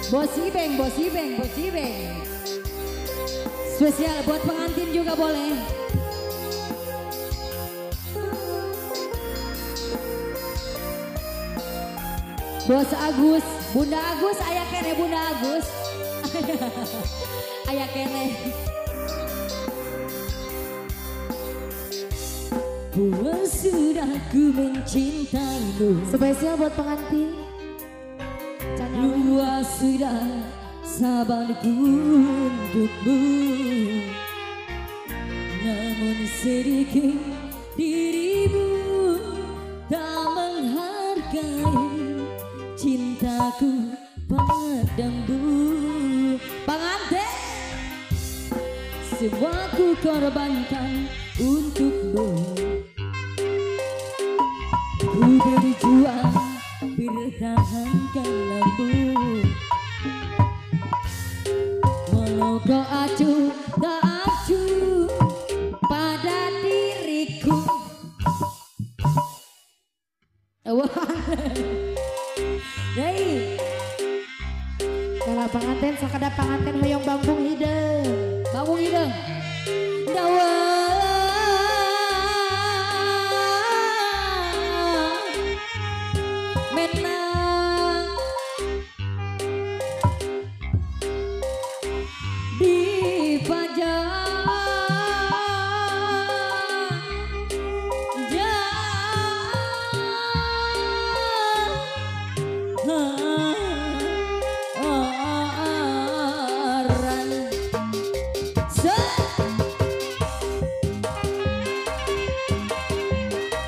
Bos Ibeng, Bos Ibeng, Bos Ibeng. Spesial buat pengantin juga boleh. Bos Agus, Bunda Agus, ayah kene Bunda Agus. Ayah kene. Buat sudah ku mencintaimu. Spesial buat pengantin. Luas sudah sabarku untukmu, namun sedikit dirimu tak menghargai cintaku padamu. Pengantin, semua ku korbankan untukmu. Ku berjuang bertahankan lambung, walau kau acuh tak acuh pada diriku. Hei, Kalau pengantin sakada pengantin hoyong bambung hidung. bangun hidung. Dawa menang di pajak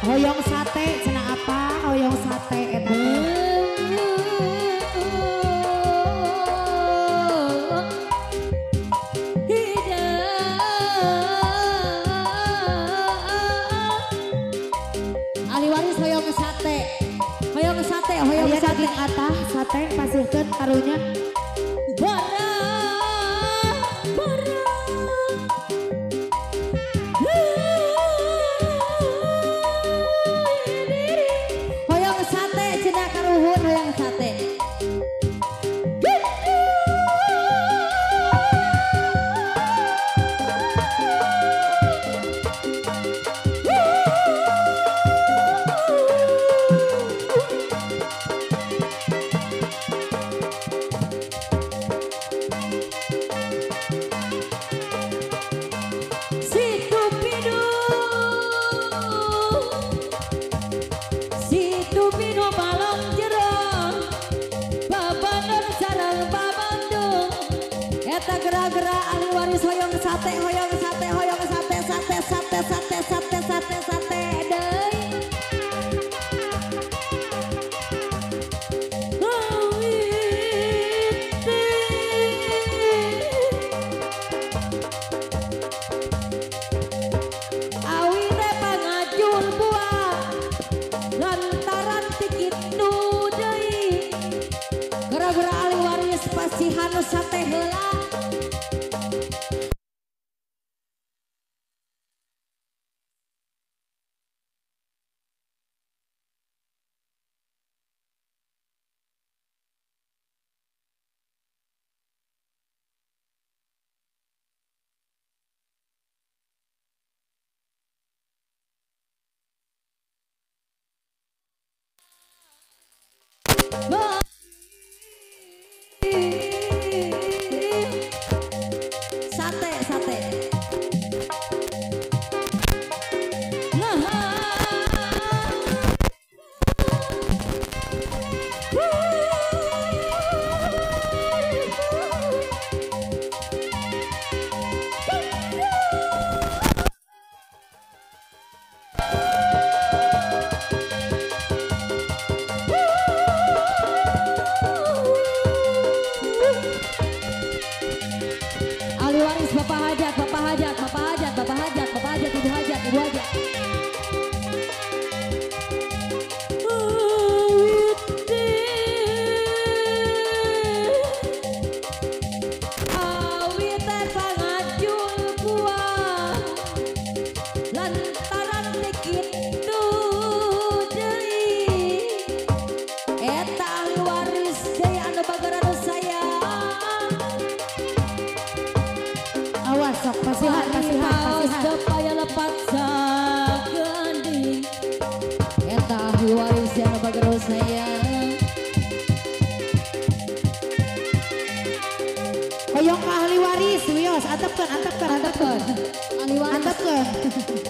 Hoyong sate cenah apa? Hoyong sate eta. Ahli waris hoyong sate. Hoyong sate, hoyong Aya sate. daging atah sate pasihkeun karunya. Hoyong sate cenah karuhun hoyong sate. Situpidu balong jerong, babandung sarang babandung. Eta gerak-gerak ahli waris hoyong sate, hoyong sate, hoyong sate, sate, sate, sate, sate, sate, sate, deui. Awine pangajul buah lantaran tikit nu deui. Gara-gara ahli waris pasihan sate heula. Sate, sate. sok pasihan supaya lepat saganding eta ahli waris yang bagero sayang hoyong ka ahli waris wios antepkeun ahli waris antepkeun